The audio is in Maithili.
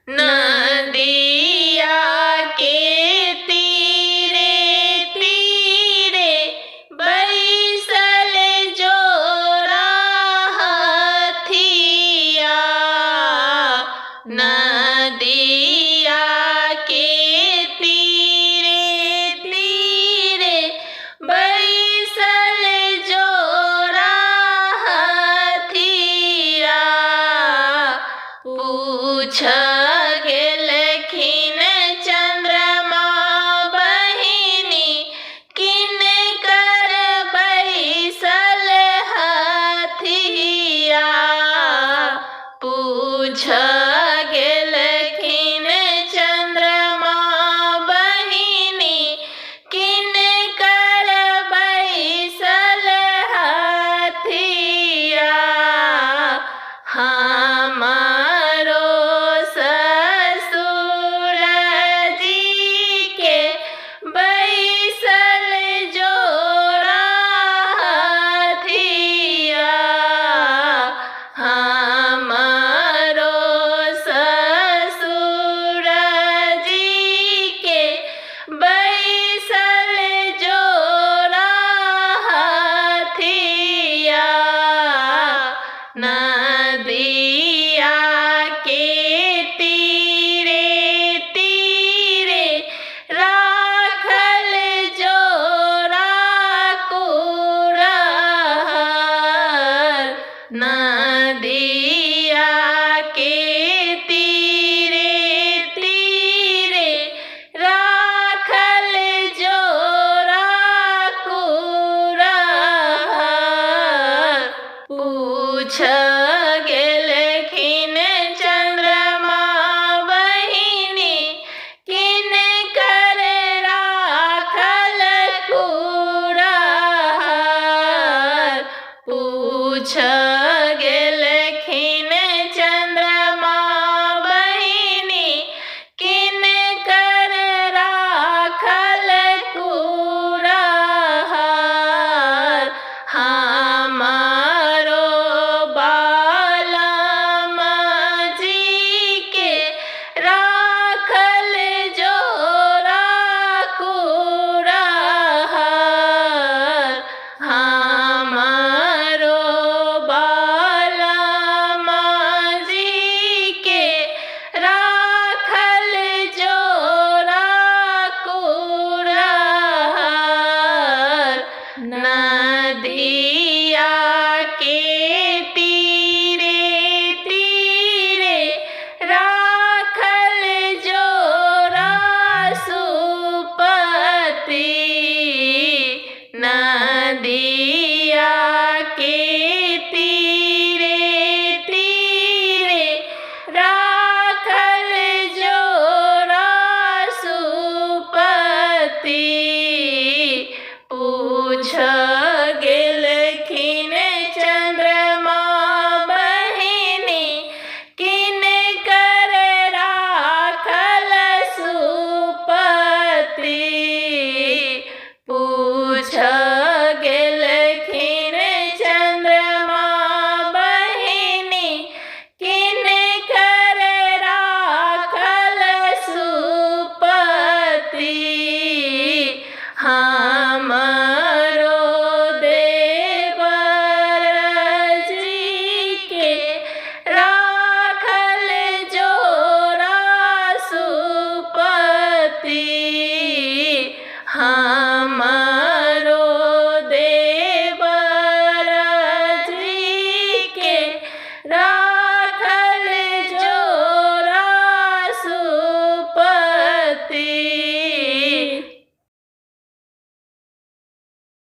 नदिया के तीरे तीरे बैसल जोरा हथिया। नदिया के तीरे तीरे बैसल जोरा हथिया। पूछ गेलखिन चंद्रमा बहिनी किनकर बैसल हथिया। पूछ गेलखिन चंद्रमा बहिनी किनकर बैसल हथिया। हमारो ससुर जी के बैसल जोरा हथिया। हमारो ससुर जी के बैसल जोरा हथिया। नदिया के तीरे तीरे राखल जोरा कुरहर। नदिया के तीरे तीरे राखल जोरा कुरहर। पूछ गेलखिन चंद्रमा बहिनी किनकर राखल कुरहर। पूछ गेलखिन चंद्रमा बहिनी किनकर राखल कुरहर। हमारो बालम जी के राखल जोरा कुरहर। हमारो बालम जी के राखल जोरा कुरहर। नदिया के तीरे तीरे राखल जोरा सुपति। नदिया के तीरे तीरे राखल जोरा सुपति। पूछ गेलखिन चंद्रमा बहिनी किनकर राखल सुपति। पूछ गेलखिन चंद्रमा बहिनी किनकर राखल सुपति। हमारो देवर जी के राखल जोरा सुपति।